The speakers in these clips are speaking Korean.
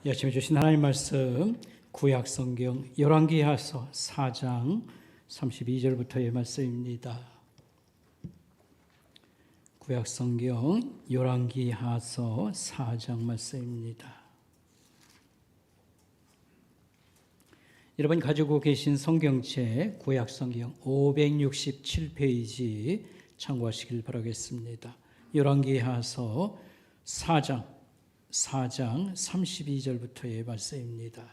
이 아침에 주신 하나님 말씀 구약성경 열왕기하서 4장 32절부터의 말씀입니다. 구약성경 열왕기하서 4장 말씀입니다. 여러분 가지고 계신 성경책 구약성경 567페이지 참고하시길 바라겠습니다. 열왕기하서 4장 32절부터의 말씀입니다.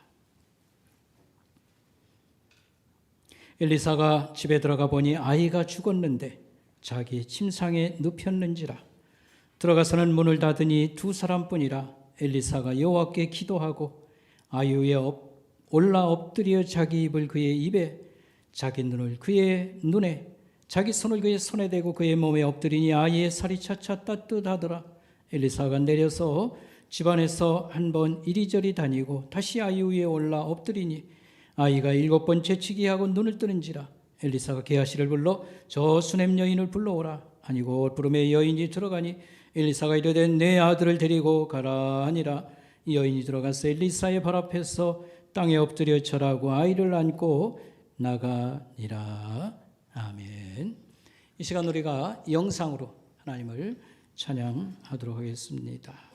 엘리사가 집에 들어가 보니 아이가 죽었는데 자기 침상에 눕혔는지라. 들어가서는 문을 닫으니 두 사람뿐이라. 엘리사가 여호와께 기도하고 아이 위에 올라 엎드려 자기 입을 그의 입에, 자기 눈을 그의 눈에, 자기 손을 그의 손에 대고 그의 몸에 엎드리니 아이의 살이 차차 따뜻하더라. 엘리사가 내려서 집안에서 한 번 이리저리 다니고 다시 아이 위에 올라 엎드리니 아이가 7번 재치기 하고 눈을 뜨는지라. 엘리사가 게하시를 불러 저 수넴 여인을 불러오라 하니 곧 부름에 여인이 들어가니 엘리사가 이르되 내 아들을 데리고 가라 하니라. 이 여인이 들어가서 엘리사의 발 앞에서 땅에 엎드려 절하고 아이를 안고 나가니라. 아멘. 이 시간 우리가 영상으로 하나님을 찬양하도록 하겠습니다.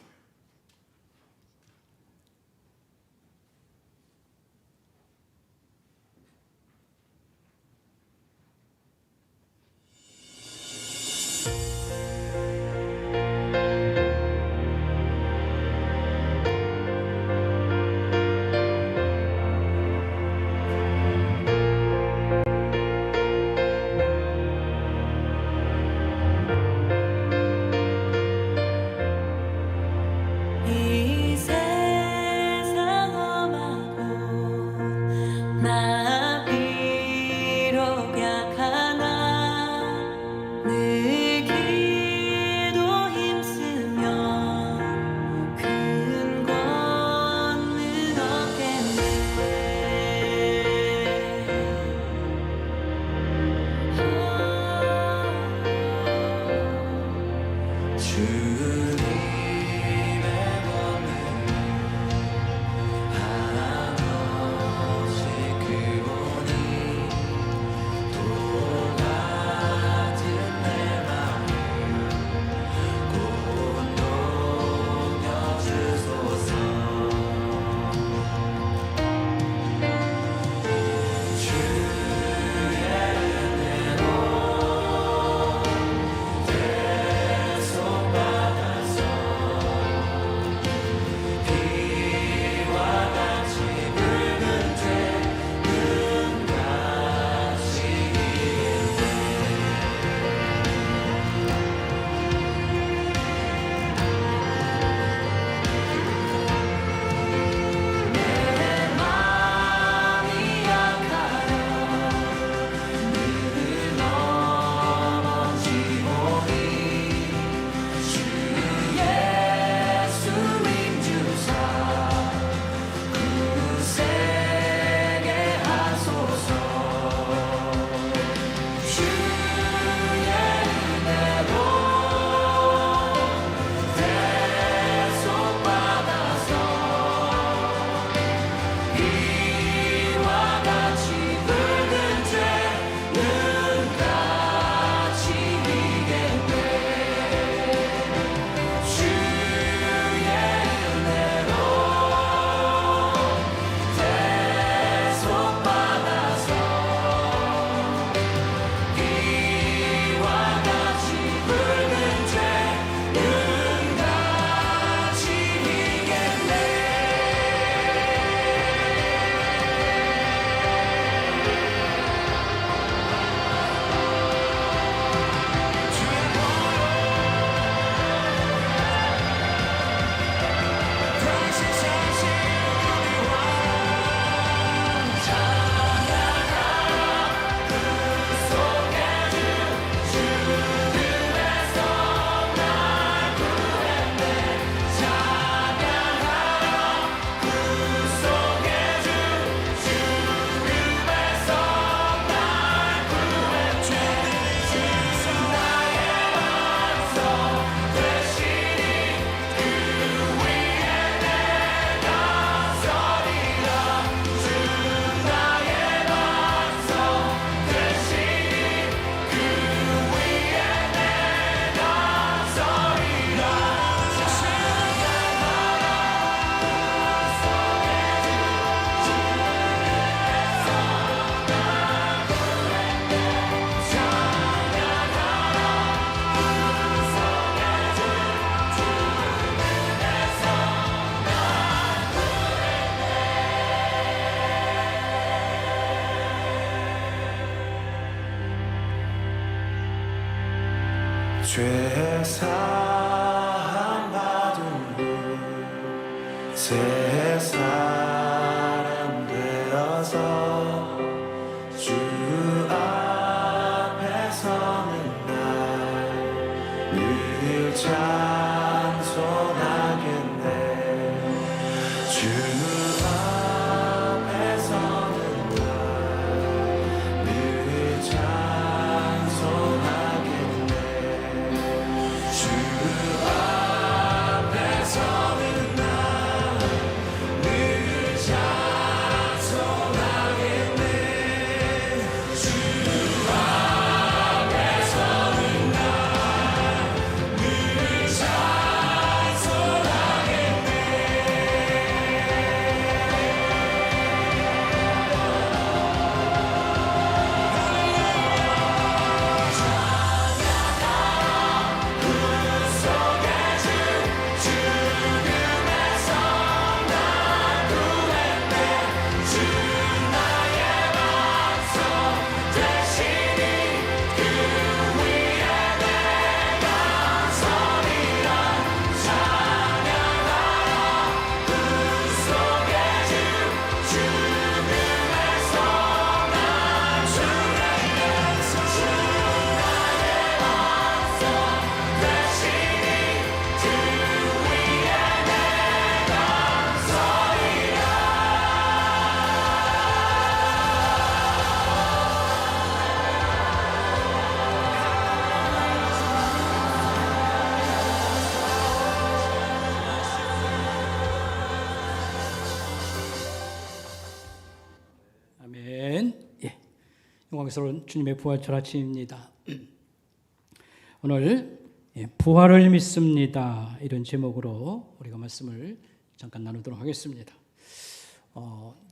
죄 사함 받은 후 새 사람 되어서 주 앞에 서는 날 늘 찬송하겠네. 주 앞에 서는 날 늘 찬송하겠네. 주 앞에 서는 날 늘 찬송하겠네. 주 앞에 서는 날 늘 찬송하겠네. 아멘. 예, 영광스러운 주님의 부활절 아침입니다. 오늘 부활을 믿습니다 이런 제목으로 우리가 말씀을 잠깐 나누도록 하겠습니다.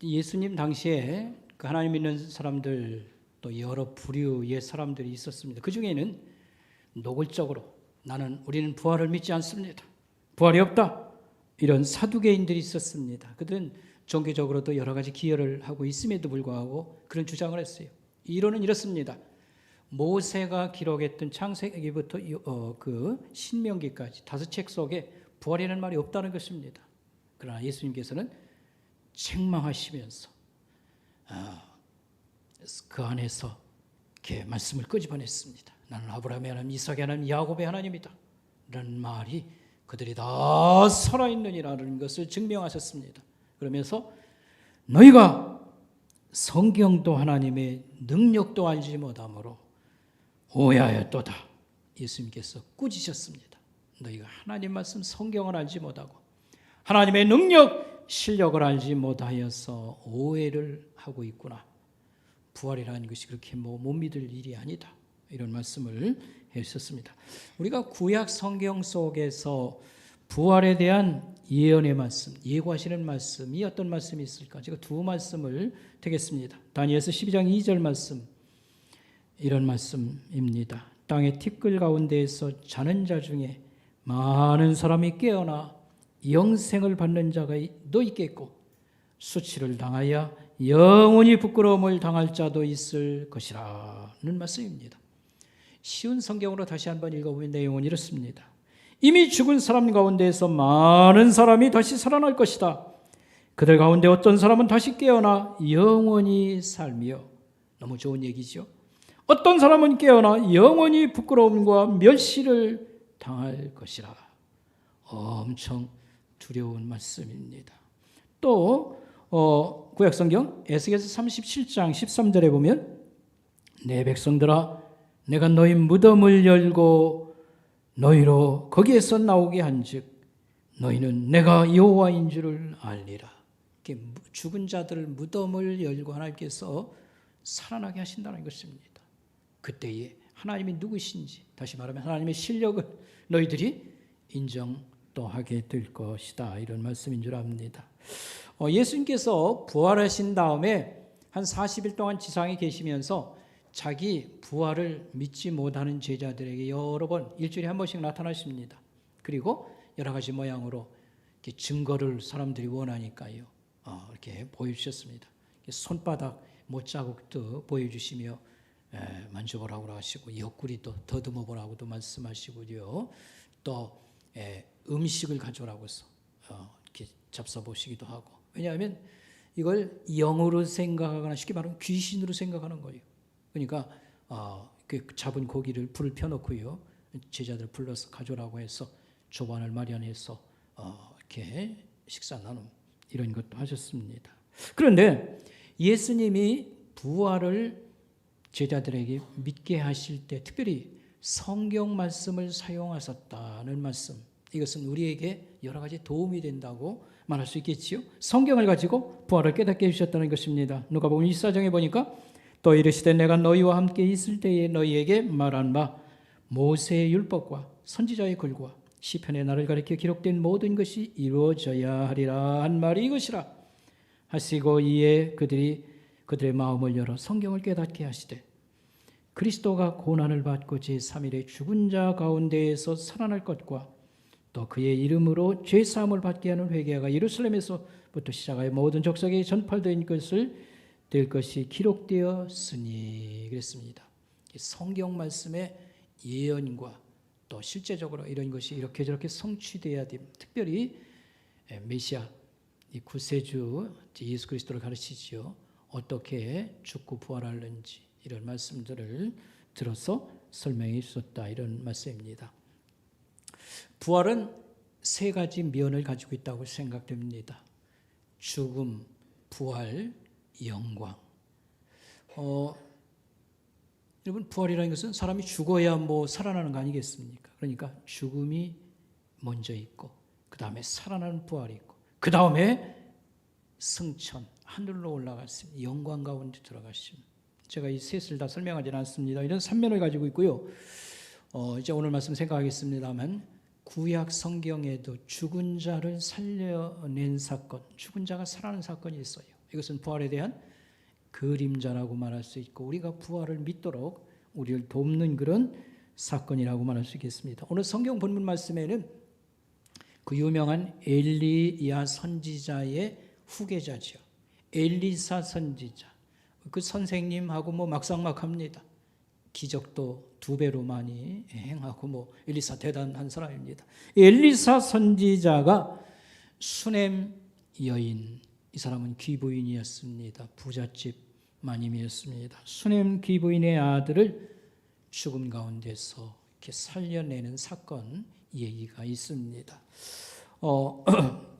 예수님 당시에 그 하나님 믿는 사람들 또 여러 부류의 사람들이 있었습니다. 그 중에는 노골적으로 우리는 부활을 믿지 않습니다, 부활이 없다, 이런 사두개인들이 있었습니다. 그들은 종교적으로도 여러 가지 기여를 하고 있음에도 불구하고 그런 주장을 했어요. 이론은 이렇습니다. 모세가 기록했던 창세기부터 그 신명기까지 5책 속에 부활이라는 말이 없다는 것입니다. 그러나 예수님께서는 책망하시면서 그 안에서 이렇게 말씀을 끄집어냈습니다. 나는 아브라함의 하나님, 이삭의 하나님, 야곱의 하나님이다 라는 말이 그들이 다 살아있느니라는 것을 증명하셨습니다. 그러면서 너희가 성경도 하나님의 능력도 알지 못하므로 오해하였도다. 예수님께서 꾸짖으셨습니다. 너희가 하나님 말씀 성경을 알지 못하고 하나님의 능력, 실력을 알지 못하여서 오해를 하고 있구나. 부활이라는 것이 그렇게 못 믿을 일이 아니다. 이런 말씀을 해주셨습니다. 우리가 구약 성경 속에서 부활에 대한 예언의 말씀, 예고하시는 말씀이 어떤 말씀이 있을까? 제가 두 말씀을 드리겠습니다. 다니엘서 12장 2절 말씀, 이런 말씀입니다. 땅의 티끌 가운데에서 자는 자 중에 많은 사람이 깨어나 영생을 받는 자가 너 있겠고 수치를 당하여 영원히 부끄러움을 당할 자도 있을 것이라는 말씀입니다. 쉬운 성경으로 다시 한번 읽어보면 내용은 이렇습니다. 이미 죽은 사람 가운데에서 많은 사람이 다시 살아날 것이다. 그들 가운데 어떤 사람은 다시 깨어나 영원히 살며, 너무 좋은 얘기죠. 어떤 사람은 깨어나 영원히 부끄러움과 멸시를 당할 것이라. 엄청 두려운 말씀입니다. 또 구약성경 에스겔서 37장 13절에 보면 내 백성들아 내가 너희 무덤을 열고 너희로 거기에서 나오게 한즉 너희는 내가 여호와인 줄을 알리라. 이렇게 죽은 자들을 무덤을 열고 하나님께서 살아나게 하신다는 것입니다. 그때에 하나님이 누구신지, 다시 말하면 하나님의 실력을 너희들이 인정 또 하게 될 것이다. 이런 말씀인 줄 압니다. 예수님께서 부활하신 다음에 한 40일 동안 지상에 계시면서 자기 부활을 믿지 못하는 제자들에게 여러 번, 일주일에 한 번씩 나타나십니다. 그리고 여러 가지 모양으로 이렇게 증거를 사람들이 원하니까요, 이렇게 보여주셨습니다. 손바닥 못자국도 보여주시며 만져보라고 하시고 옆구리도 더듬어 보라고도 말씀하시고요. 또 음식을 가져오라고 해서 이렇게 잡숴 보시기도 하고. 왜냐하면 이걸 영으로 생각하거나 쉽게 말하면 귀신으로 생각하는 거예요. 그러니까 그 잡은 고기를 불을 펴놓고요. 제자들 불러서 가져오라고 해서 조반을 마련해서 이렇게 식사 나눔 이런 것도 하셨습니다. 그런데 예수님이 부활을 제자들에게 믿게 하실 때 특별히 성경 말씀을 사용하셨다는 말씀, 이것은 우리에게 여러 가지 도움이 된다고 말할 수 있겠지요. 성경을 가지고 부활을 깨닫게 해주셨다는 것입니다. 누가복음 24장에 보니까 또 이르시되 내가 너희와 함께 있을 때에 너희에게 말한 바 모세의 율법과 선지자의 글과 시편의 나를 가리켜 기록된 모든 것이 이루어져야 하리라 한 말이 이것이라 하시고 이에 그들의 마음을 열어 성경을 깨닫게 하시되 그리스도가 고난을 받고 제3일에 죽은 자 가운데에서 살아날 것과 또 그의 이름으로 죄사함을 받게 하는 회개가 예루살렘에서부터 시작하여 모든 족속에 전파된 될 것이 기록되었으니 그랬습니다. 성경 말씀의 예언과 또 실제적으로 이런 것이 이렇게 저렇게 성취돼야 됩니다. 특별히 메시아 이 구세주 예수 그리스도를 가르치지요. 어떻게 죽고 부활하는지 이런 말씀들을 들어서 설명해 주셨다 이런 말씀입니다. 부활은 세 가지 면을 가지고 있다고 생각됩니다. 죽음, 부활, 영광. 여러분 부활이라는 것은 사람이 죽어야 살아나는 거 아니겠습니까? 그러니까 죽음이 먼저 있고 그 다음에 살아나는 부활이 있고 그 다음에 승천, 하늘로 올라갔습니다. 영광 가운데 들어가십니다. 제가 이 셋을 다 설명하지는 않습니다. 이런 3면을 가지고 있고요. 이제 오늘 말씀 생각하겠습니다만 구약 성경에도 죽은 자를 살려낸 사건, 죽은 자가 살아나는 사건이 있어요. 이것은 부활에 대한 그림자라고 말할 수 있고 우리가 부활을 믿도록 우리를 돕는 그런 사건이라고 말할 수 있겠습니다. 오늘 성경 본문 말씀에는 그 유명한 엘리야 선지자의 후계자죠. 엘리사 선지자. 그 선생님하고 막상막합니다. 기적도 2배로 많이 행하고 엘리사 대단한 사람입니다. 엘리사 선지자가 수넴 여인, 이 사람은 귀부인이었습니다. 부잣집 마님이었습니다. 수넴 귀부인의 아들을 죽음 가운데서 이렇게 살려내는 사건 얘기가 있습니다.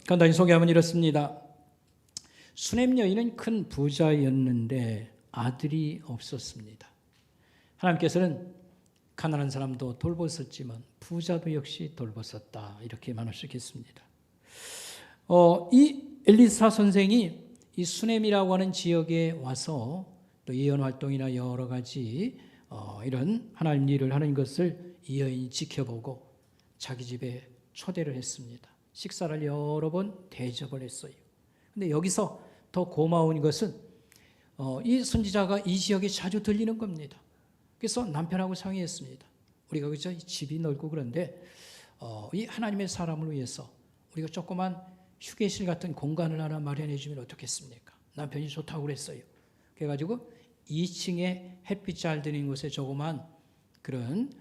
간단히 소개하면 이렇습니다. 수넴 여인은 큰 부자였는데 아들이 없었습니다. 하나님께서는 가난한 사람도 돌보셨지만 부자도 역시 돌보셨다 이렇게 말할 수 있겠습니다. 이 엘리사 선생이 이 수넴이라고 하는 지역에 와서 또 예언 활동이나 여러 가지 이런 하나님 일을 하는 것을 이 여인이 지켜보고 자기 집에 초대를 했습니다. 식사를 여러 번 대접을 했어요. 근데 여기서 더 고마운 것은 이 선지자가 이 지역에 자주 들리는 겁니다. 그래서 남편하고 상의했습니다. 우리가 그저 집이 넓고 그런데 이 하나님의 사람을 위해서 우리가 조그만 휴게실 같은 공간을 하나 마련해 주면 어떻겠습니까? 남편이 좋다고 그랬어요. 그래가지고 2층에 햇빛 잘 드는 곳에 조그만 그런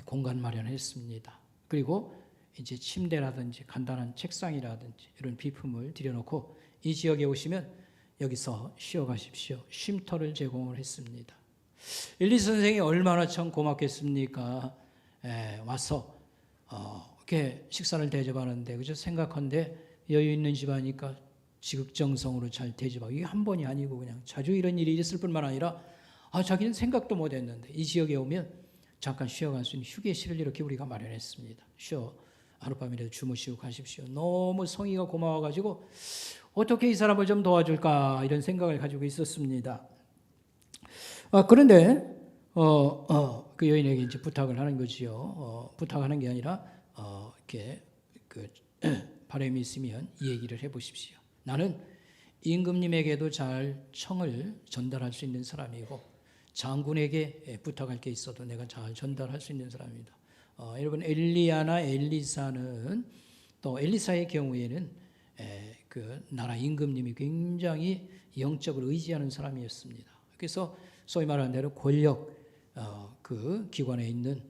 공간 마련했습니다. 그리고 이제 침대라든지 간단한 책상이라든지 이런 비품을 들여놓고 이 지역에 오시면 여기서 쉬어가십시오. 쉼터를 제공을 했습니다. 엘리 선생이 얼마나 참 고맙겠습니까? 와서 이렇게 식사를 대접하는데 그저 생각한데 여유 있는 집안이니까 지극정성으로 잘 대접하고 이게 한 번이 아니고 그냥 자주 이런 일이 있을 뿐만 아니라 자기는 생각도 못했는데 이 지역에 오면 잠깐 쉬어갈 수 있는 휴게실을 이렇게 우리가 마련했습니다. 하룻밤이라도 주무시고 가십시오. 너무 성의가 고마워가지고 어떻게 이 사람을 좀 도와줄까 이런 생각을 가지고 있었습니다. 그런데 그 여인에게 이제 부탁을 하는 거지요. 부탁하는 게 아니라 이렇게 바람이 있으면 이 얘기를 해보십시오. 나는 임금님에게도 잘 청을 전달할 수 있는 사람이고 장군에게 부탁할 게 있어도 내가 잘 전달할 수 있는 사람입니다. 여러분 엘리야나 엘리사는 또 엘리사의 경우에는 그 나라 임금님이 굉장히 영적으로 의지하는 사람이었습니다. 그래서 소위 말하는 대로 권력 그 기관에 있는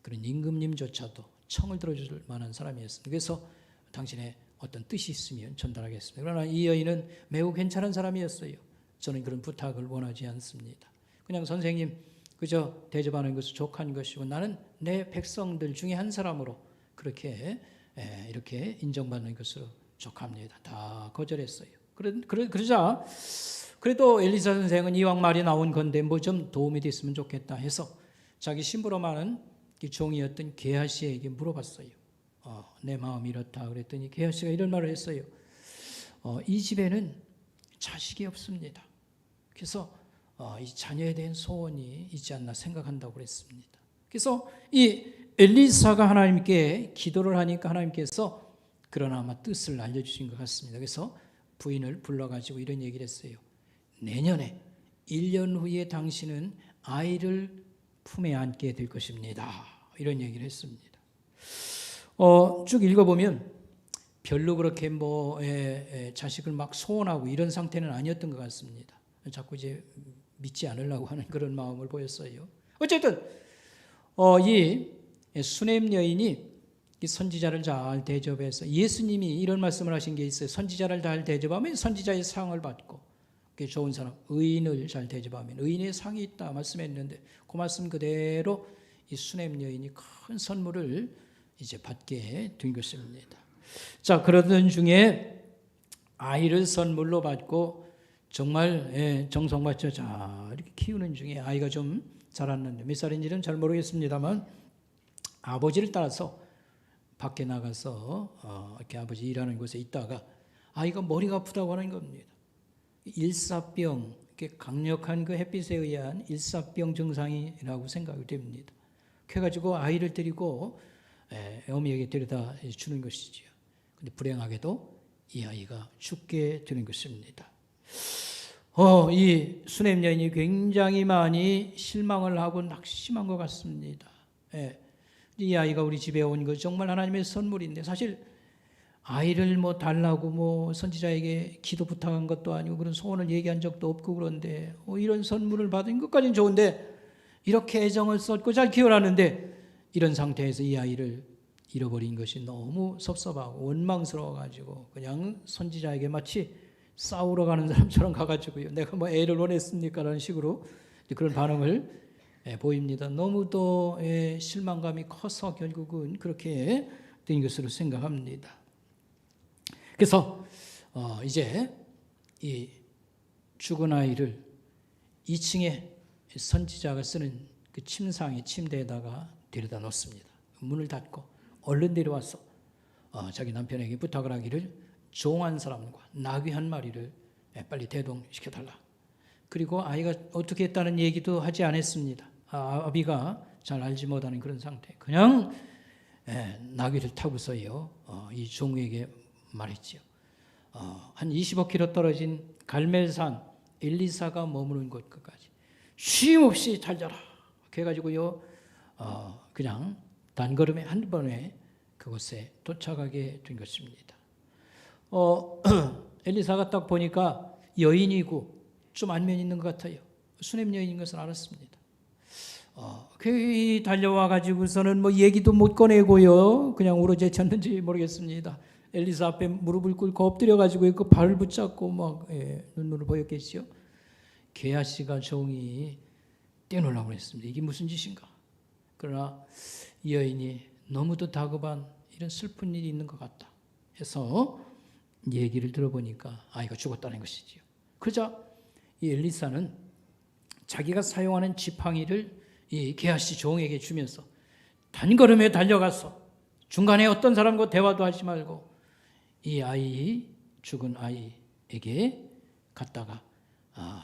그런 임금님조차도 청을 들어줄 만한 사람이었습니다. 그래서 당신의 어떤 뜻이 있으면 전달하겠습니다. 그러나 이 여인은 매우 괜찮은 사람이었어요. 저는 그런 부탁을 원하지 않습니다. 그냥 선생님 그저 대접하는 것은 족한 것이고 나는 내 백성들 중에 한 사람으로 그렇게 이렇게 인정받는 것으로 족합니다. 다 거절했어요. 그러자 그래도 엘리사 선생은 이왕 말이 나온 건데 뭐 좀 도움이 됐으면 좋겠다 해서 자기 심부름 많은 종이었던 게하시에게 물어봤어요. 내 마음이 이렇다 그랬더니 게하시가 이런 말을 했어요. 이 집에는 자식이 없습니다. 그래서 이 자녀에 대한 소원이 있지 않나 생각한다고 그랬습니다. 그래서 이 엘리사가 하나님께 기도를 하니까 하나님께서 그런 아마 뜻을 알려주신 것 같습니다. 그래서 부인을 불러가지고 이런 얘기를 했어요. 내년에 1년 후에 당신은 아이를 품에 안게 될 것입니다. 이런 얘기를 했습니다. 쭉 읽어보면 별로 그렇게 자식을 막 소원하고 이런 상태는 아니었던 것 같습니다. 자꾸 이제 믿지 않으려고 하는 그런 마음을 보였어요. 어쨌든 이 수넴 여인이 이 선지자를 잘 대접해서 예수님이 이런 말씀을 하신 게 있어요. 선지자를 잘 대접하면 선지자의 상을 받고 좋은 사람, 의인을 잘 대접하면 의인의 상이 있다 말씀했는데 그 말씀 그대로 이 수넴 여인이 큰 선물을 이제 받게 된 것입니다. 자, 그러던 중에 아이를 선물로 받고 정말 정성 바쳐 잘 이렇게 키우는 중에 아이가 좀 자랐는데 몇 살인지는 잘 모르겠습니다만 아버지를 따라서 밖에 나가서 이렇게 아버지 일하는 곳에 있다가 아이가 머리가 아프다고 하는 겁니다. 일사병, 이렇게 강력한 그 햇빛에 의한 일사병 증상이라고 생각이 됩니다. 그래가지고 아이를 데리고 어미에게 데려다 주는 것이지요. 근데 불행하게도 이 아이가 죽게 되는 것입니다. 이 수넴 여인이 굉장히 많이 실망을 하고 낙심한 것 같습니다. 이 아이가 우리 집에 온 거 정말 하나님의 선물인데 사실 아이를 뭐 달라고 뭐 선지자에게 기도 부탁한 것도 아니고 그런 소원을 얘기한 적도 없고 그런데 이런 선물을 받은 것까지는 좋은데 이렇게 애정을 쏟고 잘 키워놨는데 이런 상태에서 이 아이를 잃어버린 것이 너무 섭섭하고 원망스러워가지고 그냥 선지자에게 마치 싸우러 가는 사람처럼 가가지고요. 내가 뭐 애를 원했습니까? 라는 식으로 그런 반응을 보입니다. 너무도 실망감이 커서 결국은 그렇게 된 것으로 생각합니다. 그래서 이제 이 죽은 아이를 2층에 선지자가 쓰는 그 침상의 침대에다가 데려다 놓습니다. 문을 닫고 얼른 데려와서 자기 남편에게 부탁을 하기를 종 한 사람과 나귀 한 마리를 빨리 대동시켜달라. 그리고 아이가 어떻게 했다는 얘기도 하지 않았습니다. 아비가 잘 알지 못하는 그런 상태. 그냥 나귀를 타고서요 이 종에게 말했지요. 한 25km 떨어진 갈멜산 엘리사가 머무는 곳까지 쉼없이 달려라. 그래가지고요 그냥 단걸음에 한 번에 그곳에 도착하게 된 것입니다. 엘리사가 딱 보니까 여인이고 좀 안면 있는 것 같아요. 수넴 여인인 것을 알았습니다. 그 달려와 가지고서는 뭐 얘기도 못 꺼내고요. 그냥 울어제쳤는지 모르겠습니다. 엘리사 앞에 무릎을 꿇고 엎드려 가지고 그 발을 붙잡고 막 눈물을 보였겠지요. 게하시가 종이 떼놓으려고 했습니다. 이게 무슨 짓인가? 그러나 이 여인이 너무도 다급한 이런 슬픈 일이 있는 것 같다 해서 얘기를 들어보니까 아이가 죽었다는 것이지요. 그러자 이 엘리사는 자기가 사용하는 지팡이를 이 게하시 종에게 주면서 단걸음에 달려가서 중간에 어떤 사람과 대화도 하지 말고 이 아이 죽은 아이에게 갖다가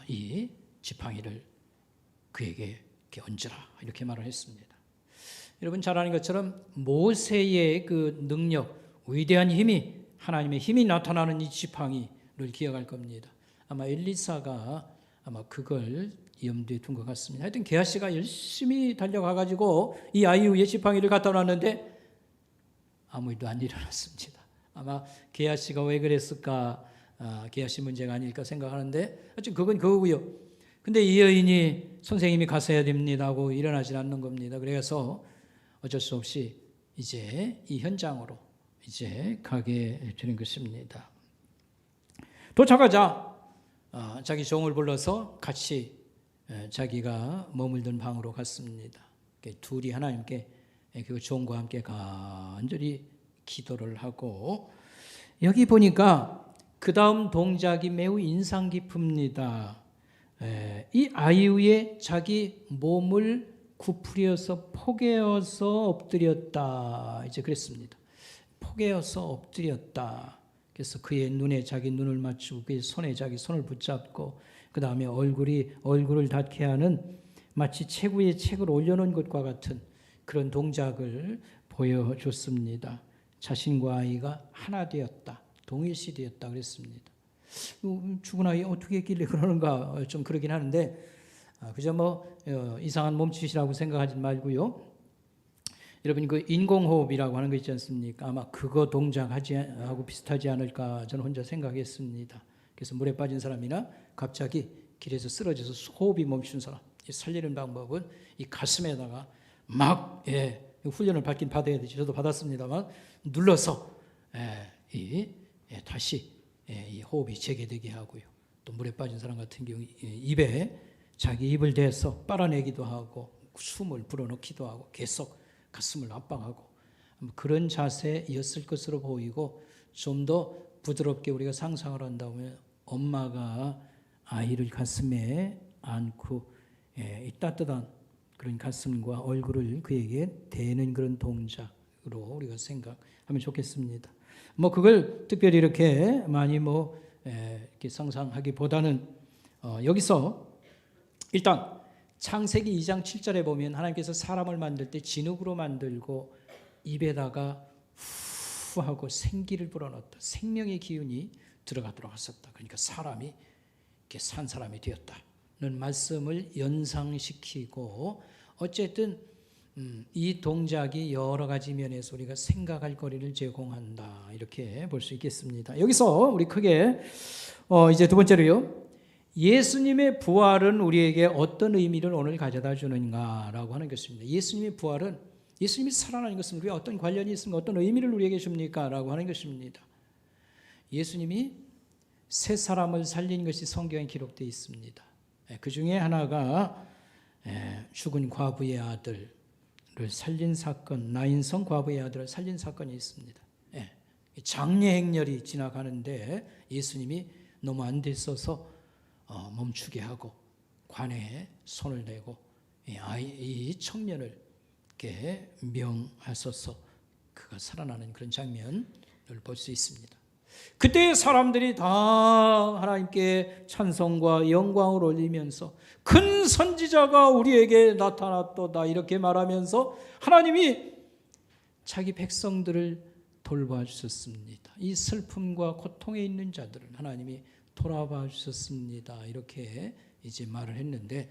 이 지팡이를 그에게 이렇게 얹으라 이렇게 말을 했습니다. 여러분 잘 아는 것처럼 모세의 그 능력, 위대한 힘이 하나님의 힘이 나타나는 이 지팡이를 기억할 겁니다. 아마 엘리사가 아마 그걸 염두에 둔 것 같습니다. 하여튼 게하시가 열심히 달려가가지고 이 아이 위에 지팡이를 갖다 놨는데 아무 일도 안 일어났습니다. 아마 게하시가 왜 그랬을까? 게하시 문제가 아닐까 생각하는데 하여튼 그건 그거고요. 근데 이 여인이 선생님이 가서 해야 됩니다 하고 일어나질 않는 겁니다. 그래서 어쩔 수 없이 이제 이 현장으로 이제 가게 되는 것입니다. 도착하자 자기 종을 불러서 같이 자기가 머물던 방으로 갔습니다. 둘이 하나님께 그 종과 함께 간절히 기도를 하고, 여기 보니까 그 다음 동작이 매우 인상 깊습니다. 이 아이유의 자기 몸을 구부려서 포개어서 엎드렸다, 이제 그랬습니다. 포개어서 엎드렸다. 그래서 그의 눈에 자기 눈을 맞추고 그의 손에 자기 손을 붙잡고, 그 다음에 얼굴을 닿게 하는 마치 책 위에 책을 올려놓은 것과 같은 그런 동작을 보여줬습니다. 자신과 아이가 하나 되었다, 동일시 되었다 그랬습니다. 죽은 아이 어떻게 했길래 그러는가 좀 그러긴 하는데, 그저 이상한 몸짓이라고 생각하지 말고요. 여러분 그 인공호흡이라고 하는 거 있지 않습니까? 아마 그거 동작하고 비슷하지 않을까 저는 혼자 생각했습니다. 그래서 물에 빠진 사람이나 갑자기 길에서 쓰러져서 호흡이 멈춘 사람, 살리는 방법은 이 가슴에다가 막 훈련을 받긴 받아야 되죠. 저도 받았습니다만 눌러서 다시 이 호흡이 재개되게 하고요. 또 물에 빠진 사람 같은 경우 입에 자기 입을 대서 빨아내기도 하고 숨을 불어넣기도 하고 계속 가슴을 압박하고 그런 자세였을 것으로 보이고, 좀 더 부드럽게 우리가 상상을 한다면 엄마가 아이를 가슴에 안고 이 따뜻한 그런 가슴과 얼굴을 그에게 대는 그런 동작으로 우리가 생각하면 좋겠습니다. 그걸 특별히 이렇게 많이 이렇게 상상하기보다는 여기서 일단 창세기 2장 7절에 보면 하나님께서 사람을 만들 때 진흙으로 만들고 입에다가 후 하고 생기를 불어넣었다. 생명의 기운이 들어가도록 하셨다. 그러니까 사람이 이렇게 산 사람이 되었다는 말씀을 연상시키고, 어쨌든 이 동작이 여러 가지 면에서 우리가 생각할 거리를 제공한다, 이렇게 볼 수 있겠습니다. 여기서 우리 크게 이제 두 번째로요, 예수님의 부활은 우리에게 어떤 의미를 오늘 가져다 주는가라고 하는 것입니다. 예수님의 부활은, 예수님이 살아나는 것은 우리가 어떤 관련이 있습니까? 어떤 의미를 우리에게 줍니까? 라고 하는 것입니다. 예수님이 세 사람을 살린 것이 성경에 기록되어 있습니다. 그 중에 하나가 죽은 과부의 아들을 살린 사건, 나인성 과부의 아들을 살린 사건이 있습니다. 장례 행렬이 지나가는데 예수님이 너무 안 됐어서 멈추게 하고 관에 손을 대고 이 청년을 이렇게 명하소서, 그가 살아나는 그런 장면을 볼 수 있습니다. 그때 사람들이 다 하나님께 찬송과 영광을 올리면서 큰 선지자가 우리에게 나타났도다, 이렇게 말하면서 하나님이 자기 백성들을 돌봐 주셨습니다. 이 슬픔과 고통에 있는 자들을 하나님이 돌아봐 주셨습니다, 이렇게 이제 말을 했는데,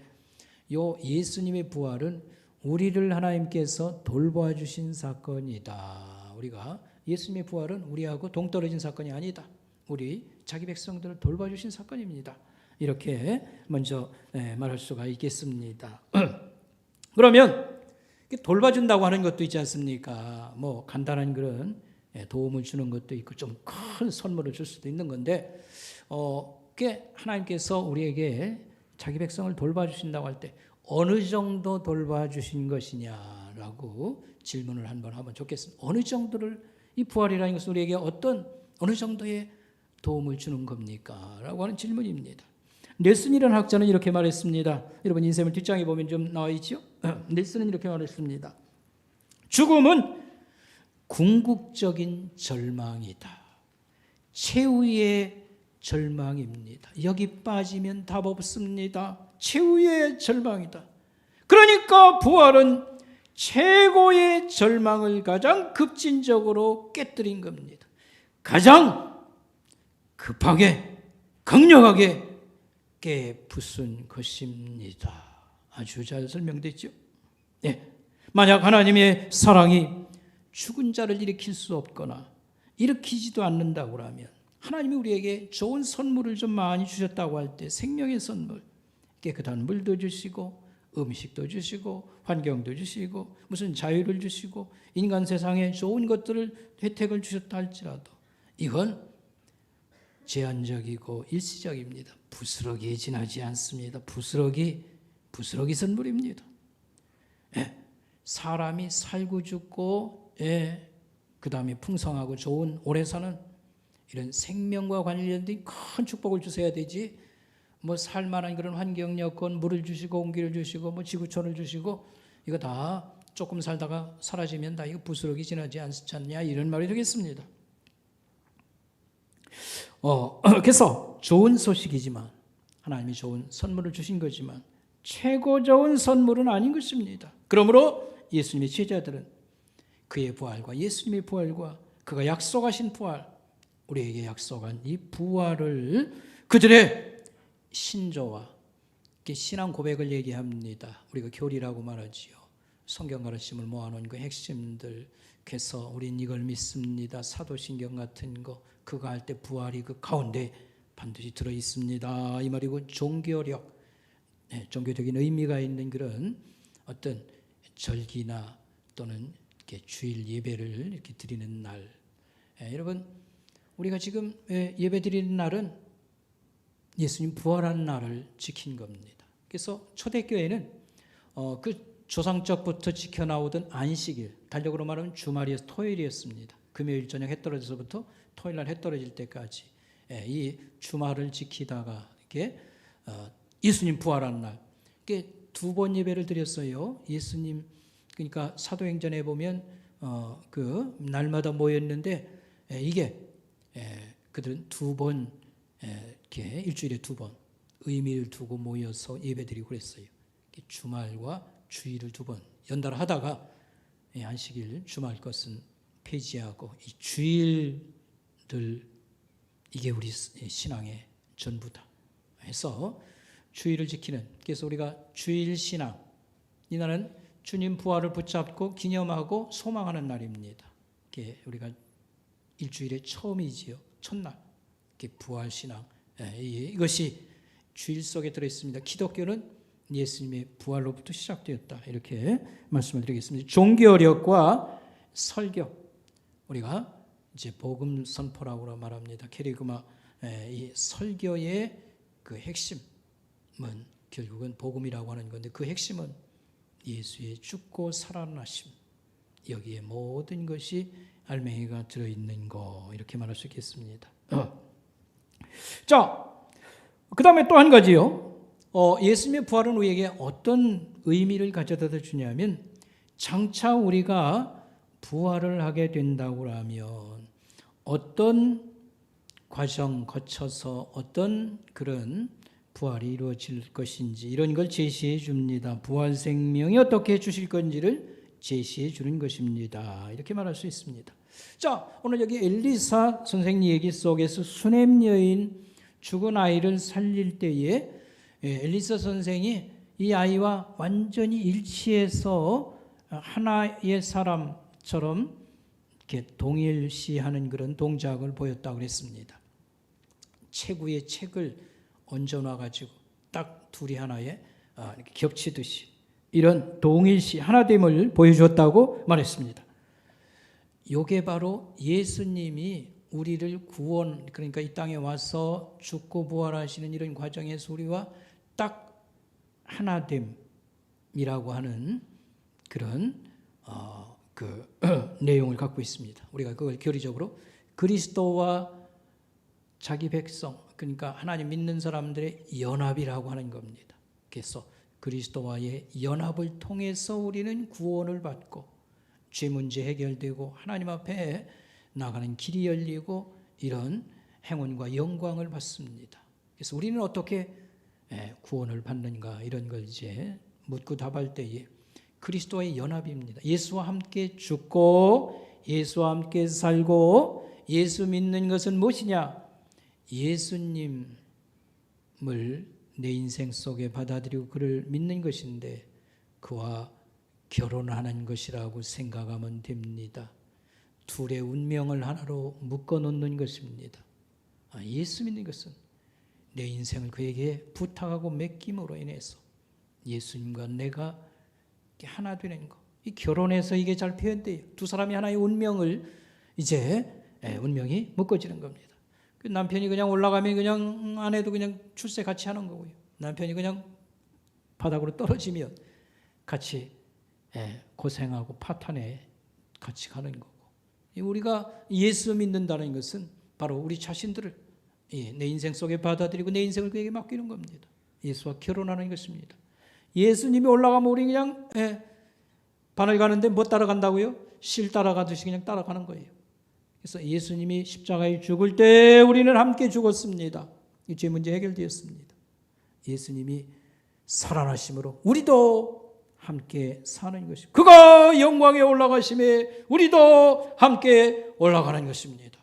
요 예수님의 부활은 우리를 하나님께서 돌봐 주신 사건이다. 우리가 예수님의 부활은 우리하고 동떨어진 사건이 아니다. 우리 자기 백성들을 돌봐 주신 사건입니다. 이렇게 먼저 말할 수가 있겠습니다. 그러면 돌봐준다고 하는 것도 있지 않습니까? 간단한 그런 도움을 주는 것도 있고 좀 큰 선물을 줄 수도 있는 건데, 하나님께서 우리에게 자기 백성을 돌봐주신다고 할 때 어느 정도 돌봐주신 것이냐라고 질문을 한번 하면 좋겠습니다. 어느 정도를, 이 부활이라는 것은 우리에게 어느 정도의 도움을 주는 겁니까? 라고 하는 질문입니다. 넬슨이라는 학자는 이렇게 말했습니다. 여러분 인생을 뒷장에 보면 좀 나와 있죠? 넬슨은 이렇게 말했습니다. 죽음은 궁극적인 절망이다. 최후의 절망입니다. 여기 빠지면 답 없습니다. 최후의 절망이다. 그러니까 부활은 최고의 절망을 가장 급진적으로 깨뜨린 겁니다. 가장 급하게 강력하게 깨부순 것입니다. 아주 잘 설명됐죠? 만약 하나님의 사랑이 죽은 자를 일으킬 수 없거나 일으키지도 않는다고 하면, 하나님이 우리에게 좋은 선물을 좀 많이 주셨다고 할 때 생명의 선물, 깨끗한 물도 주시고 음식도 주시고 환경도 주시고 무슨 자유를 주시고 인간 세상에 좋은 것들을 혜택을 주셨다 할지라도 이건 제한적이고 일시적입니다. 부스러기에 지나지 않습니다. 부스러기 선물입니다. 사람이 살고 죽고 그 다음에 풍성하고 좋은 오래 사는 이런 생명과 관련된 큰 축복을 주셔야 되지 뭐 살만한 그런 환경 여건 물을 주시고 공기를 주시고 뭐 지구촌을 주시고 이거 다 조금 살다가 사라지면 다 이거 부스러기 지나지 않지 않냐 이런 말이 되겠습니다. 그래서 좋은 소식이지만 하나님이 좋은 선물을 주신 거지만 최고 좋은 선물은 아닌 것입니다. 그러므로 예수님의 제자들은 그의 부활과 예수님의 부활과 그가 약속하신 부활 우리에게 약속한 이 부활을 그들의 신조와 신앙 고백을 얘기합니다. 우리가 교리라고 말하지요. 성경 가르침을 모아놓은 그 핵심들 그래서 우린 이걸 믿습니다. 사도신경 같은 거 그가 할 때 부활이 그 가운데 반드시 들어있습니다. 이 말이고 종교력 종교적인 의미가 있는 그런 어떤 절기나 또는 이렇게 주일 예배를 이렇게 드리는 날 여러분 우리가 지금 예배 드리는 날은 예수님 부활한 날을 지킨 겁니다. 그래서 초대교회는 그 조상적부터 지켜나오던 안식일, 달력으로 말하면 주말이었 토요일이었습니다. 금요일 저녁 해 떨어져서부터 토요일 날 해 떨어질 때까지 이 주말을 지키다가 이렇게 예수님 부활한 날, 이게 두 번 예배를 드렸어요. 예수님 그러니까 사도행전에 보면 그 날마다 모였는데 이게 그들은 두 번 이렇게 일주일에 두 번 의미를 두고 모여서 예배드리고 그랬어요. 주말과 주일을 두 번 연달아 하다가 안식일 주말 것은 폐지하고 이 주일들 이게 우리 신앙의 전부다 해서 주일을 지키는 그래서 우리가 주일 신앙 이날은 주님 부활을 붙잡고 기념하고 소망하는 날입니다. 이게 우리가 일주일의 처음이지요. 첫날 부활 신앙 이것이 주일 속에 들어있습니다. 기독교는 예수님의 부활로부터 시작되었다 이렇게 말씀을 드리겠습니다. 종교력과 설교 우리가 이제 복음 선포라고 말합니다. 캐리그마 이 설교의 그 핵심은 결국은 복음이라고 하는 건데 그 핵심은 예수의 죽고 살아나심 여기에 모든 것이 알맹이가 들어있는 거 이렇게 말할 수 있겠습니다. 자, 그 다음에 또 한 가지요. 예수님의 부활은 우리에게 어떤 의미를 가져다 주냐면 장차 우리가 부활을 하게 된다고 하면 어떤 과정 거쳐서 어떤 그런 부활이 이루어질 것인지 이런 걸 제시해 줍니다. 부활 생명이 어떻게 주실 건지를 제시해 주는 것입니다. 이렇게 말할 수 있습니다. 자, 오늘 여기 엘리사 선생님 얘기 속에서 수넴 여인 죽은 아이를 살릴 때에 엘리사 선생이 이 아이와 완전히 일치해서 하나의 사람처럼 이렇게 동일시하는 그런 동작을 보였다고 그랬습니다. 체구에 책을 얹어놔 가지고 딱 둘이 하나에 이렇게 겹치듯이 이런 동일시 하나됨을 보여주었다고 말했습니다. 이게 바로 예수님이 우리를 구원 그러니까 이 땅에 와서 죽고 부활하시는 이런 과정에서 우리와 딱 하나됨이라고 하는 그런 그 내용을 갖고 있습니다. 우리가 그걸 교리적으로 그리스도와 자기 백성 그러니까 하나님 믿는 사람들의 연합이라고 하는 겁니다. 그래서 그리스도와의 연합을 통해서 우리는 구원을 받고 죄 문제 해결되고 하나님 앞에 나가는 길이 열리고 이런 행운과 영광을 받습니다. 그래서 우리는 어떻게 구원을 받는가 이런 걸 이제 묻고 답할 때에 그리스도와의 연합입니다. 예수와 함께 죽고 예수와 함께 살고 예수 믿는 것은 무엇이냐? 예수님을 내 인생 속에 받아들이고 그를 믿는 것인데 그와 결혼하는 것이라고 생각하면 됩니다. 둘의 운명을 하나로 묶어놓는 것입니다. 예수 믿는 것은 내 인생을 그에게 부탁하고 맡김으로 인해서 예수님과 내가 하나 되는 것. 이 결혼에서 이게 잘 표현돼요. 두 사람이 하나의 운명을 이제 운명이 묶어지는 겁니다. 그 남편이 그냥 올라가면 그냥 아내도 그냥 출세 같이 하는 거고요. 남편이 그냥 바닥으로 떨어지면 같이 고생하고 파탄에 같이 가는 거고. 우리가 예수 믿는다는 것은 바로 우리 자신들을 내 인생 속에 받아들이고 내 인생을 그에게 맡기는 겁니다. 예수와 결혼하는 것입니다. 예수님이 올라가면 우리 그냥 바늘 가는데 못 따라간다고요? 실 따라가듯이 그냥 따라가는 거예요. 그래서 예수님이 십자가에 죽을 때 우리는 함께 죽었습니다. 이 죄 문제 해결되었습니다. 예수님이 살아나심으로 우리도 함께 사는 것입니다. 그가 영광에 올라가심에 우리도 함께 올라가는 것입니다.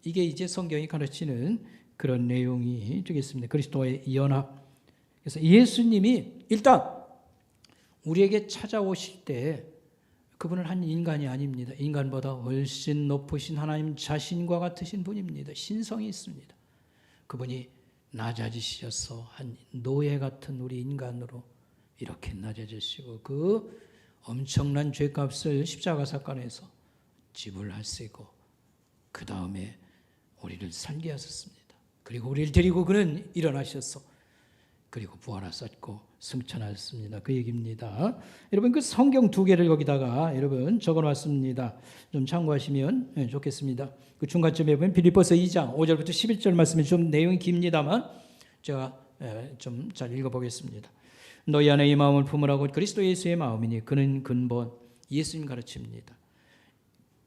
이게 이제 성경이 가르치는 그런 내용이 되겠습니다. 그리스도와의 연합. 그래서 예수님이 일단 우리에게 찾아오실 때 그분은 한 인간이 아닙니다. 인간보다 훨씬 높으신 하나님 자신과 같으신 분입니다. 신성이 있습니다. 그분이 낮아지셔서 한 노예 같은 우리 인간으로 이렇게 낮아지시고 그 엄청난 죄값을 십자가 사건에서 지불하시고 그 다음에 우리를 살게 하셨습니다. 그리고 우리를 데리고 그는 일어나셔서 그리고 부활하셨고 승천하셨습니다. 그 얘기입니다. 여러분 그 성경 두 개를 거기다가 여러분 적어놨습니다. 좀 참고하시면 좋겠습니다. 그 중간쯤에 보면 빌립보서 2장 5절부터 11절 말씀이 좀 내용이 깁니다만 제가 좀 잘 읽어보겠습니다. 너희 안에 이 마음을 품으라고 그리스도 예수의 마음이니 그는 근본 예수님 가르칩니다.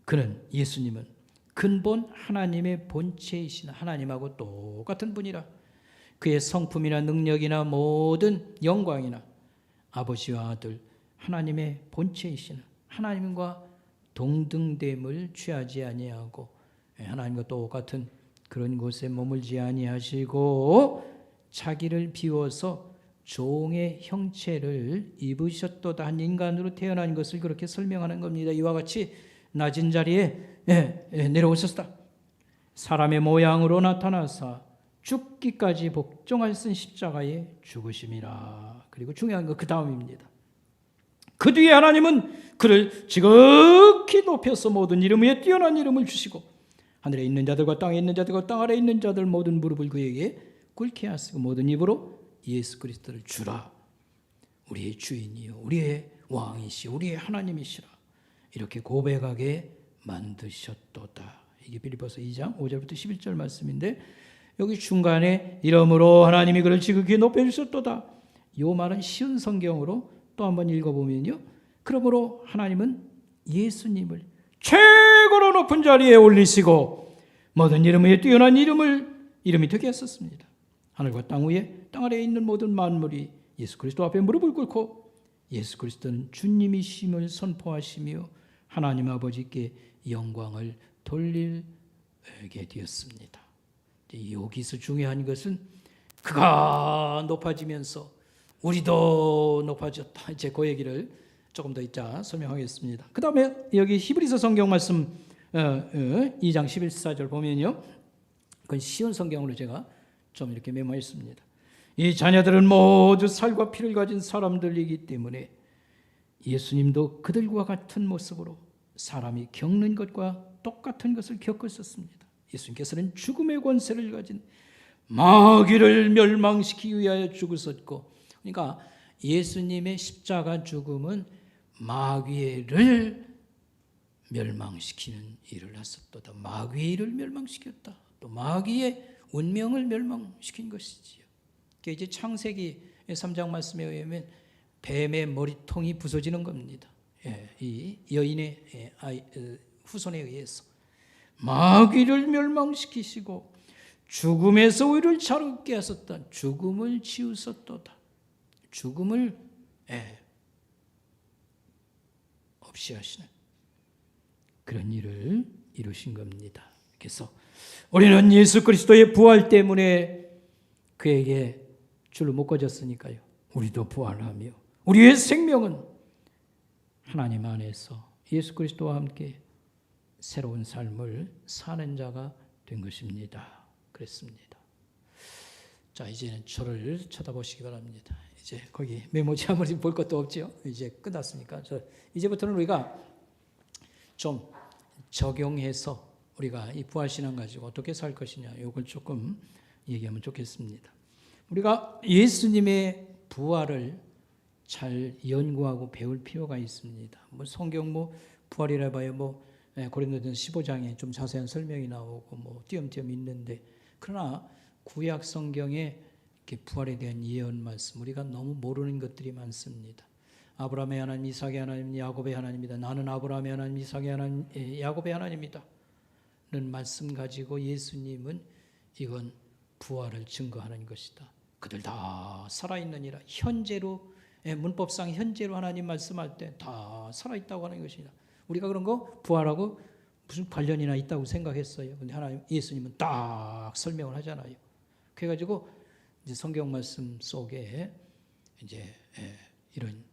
그는 예수님은 근본 하나님의 본체이신 하나님하고 똑같은 분이라. 그의 성품이나 능력이나 모든 영광이나 아버지와 아들 하나님의 본체이신 하나님과 동등됨을 취하지 아니하고 하나님과 똑같은 그런 곳에 머물지 아니하시고 자기를 비워서 종의 형체를 입으셨도다. 한 인간으로 태어난 것을 그렇게 설명하는 겁니다. 이와 같이 낮은 자리에 내려오셨다. 사람의 모양으로 나타나사 죽기까지 복종하신 십자가에 죽으심이라. 그리고 중요한 거 그 다음입니다. 그 뒤에 하나님은 그를 지극히 높여서 모든 이름 위에 뛰어난 이름을 주시고 하늘에 있는 자들과 땅에 있는 자들과 땅 아래에 있는 자들 모든 무릎을 그에게 꿇게 하시고 모든 입으로 예수 그리스도를 주라. 우리의 주인이요 우리의 왕이시요 우리의 하나님이시라. 이렇게 고백하게 만드셨도다. 이게 빌립보서 2장 5절부터 11절 말씀인데 여기 중간에 이러므로 하나님이 그를 지극히 높여주셨도다. 이 말은 쉬운 성경으로 또 한번 읽어보면요. 그러므로 하나님은 예수님을 최고로 높은 자리에 올리시고 모든 이름 위에 뛰어난 이름이 되게 하셨습니다. 하늘과 땅 위에 땅 아래에 있는 모든 만물이 예수 그리스도 앞에 무릎을 꿇고 예수 그리스도는 주님이심을 선포하시며 하나님 아버지께 영광을 돌리게 되었습니다. 여기서 중요한 것은 그가 높아지면서 우리도 높아졌다. 이제 그 얘기를 조금 더 이따 설명하겠습니다. 그 다음에 여기 히브리서 성경 말씀 2장 11절 보면요. 그건 쉬운 성경으로 제가 좀 이렇게 메모했습니다. 이 자녀들은 모두 살과 피를 가진 사람들이기 때문에 예수님도 그들과 같은 모습으로 사람이 겪는 것과 똑같은 것을 겪었었습니다. 예수님께서는 죽음의 권세를 가진 마귀를 멸망시키기 위하여 죽으셨고, 그러니까 예수님의 십자가 죽음은 마귀를 멸망시키는 일을 하셨도다. 마귀의 일을 멸망시켰다. 또 마귀의 운명을 멸망시킨 것이지요. 이제 창세기 3장 말씀에 의하면 뱀의 머리통이 부서지는 겁니다. 이 여인의 후손에 의해서 마귀를 멸망시키시고 죽음에서 우리를 자유케 하셨다. 죽음을 치우셨도다. 죽음을 없이 하시는 그런 일을 이루신 겁니다. 그래서 우리는 예수 그리스도의 부활 때문에 그에게 줄로 묶어졌으니까요. 우리도 부활하며 우리의 생명은 하나님 안에서 예수 그리스도와 함께 새로운 삶을 사는 자가 된 것입니다. 그랬습니다. 자, 이제는 저를 쳐다보시기 바랍니다. 이제 거기 메모지 아무리 볼 것도 없죠. 이제 끝났으니까. 이제부터는 우리가 좀 적용해서 우리가 이 부활신앙 가지고 어떻게 살 것이냐, 이걸 조금 얘기하면 좋겠습니다. 우리가 예수님의 부활을 잘 연구하고 배울 필요가 있습니다. 뭐 성경 부활이라 봐요. 고린도전서 15장에 좀 자세한 설명이 나오고 띄엄띄엄 있는데, 그러나 구약 성경에 이렇게 부활에 대한 예언 말씀, 우리가 너무 모르는 것들이 많습니다. 아브라함의 하나님, 이삭의 하나님, 야곱의 하나님이다. 나는 아브라함의 하나님, 이삭의 하나님, 야곱의 하나님이다. 는 말씀 가지고 예수님은 이건 부활을 증거하는 것이다. 그들 다 살아있느니라. 현재로, 문법상 현재로 하나님 말씀할 때 다 살아있다고 하는 것이다. 우리가 그런 거 부활하고 무슨 관련이나 있다고 생각했어요. 근데 예수님은 딱 설명을 하잖아요. 그래가지고 이제 성경 말씀 속에 이제 이런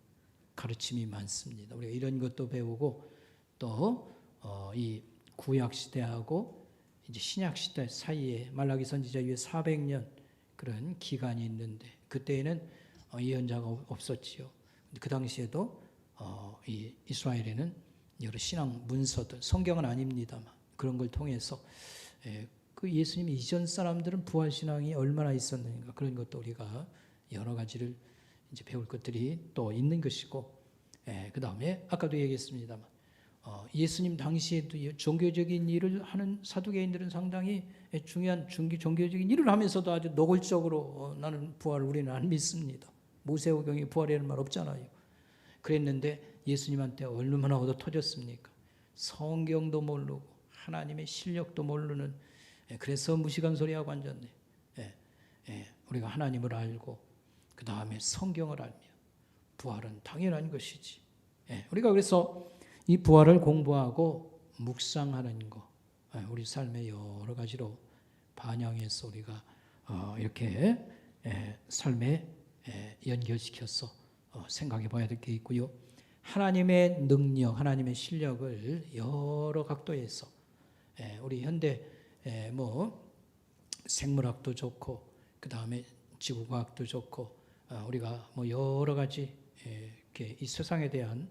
가르침이 많습니다. 우리가 이런 것도 배우고, 또 이 구약 시대하고 이제 신약 시대 사이에 말라기 선지자 이후에 400년 그런 기간이 있는데, 그때에는 예언자가 없었지요. 그 당시에도 이 이스라엘에는 여러 신앙 문서들, 성경은 아닙니다만 그런 걸 통해서 그 예수님 이전 사람들은 부활 신앙이 얼마나 있었는가, 그런 것도 우리가 여러 가지를 이제 배울 것들이 또 있는 것이고, 그 다음에 아까도 얘기했습니다만 예수님 당시에도 종교적인 일을 하는 사두개인들은 상당히 중요한 종교적인 일을 하면서도 아주 노골적으로 나는 부활을 우리는 안 믿습니다. 모세오경에 부활이라는 말 없잖아요. 그랬는데 예수님한테 얼마나 얻어 터졌습니까? 성경도 모르고 하나님의 실력도 모르는, 그래서 무식한 소리하고 앉았네. 우리가 하나님을 알고 그 다음에 성경을 알며 부활은 당연한 것이지. 우리가 그래서 이 부활을 공부하고 묵상하는 거, 우리 삶의 여러 가지로 반영해서 우리가 이렇게 삶에 연결시켜서 생각해 봐야 될 게 있고요. 하나님의 능력, 하나님의 실력을 여러 각도에서, 우리 현대 생물학도 좋고 그 다음에 지구과학도 좋고, 우리가 여러 가지 이렇게 이 세상에 대한,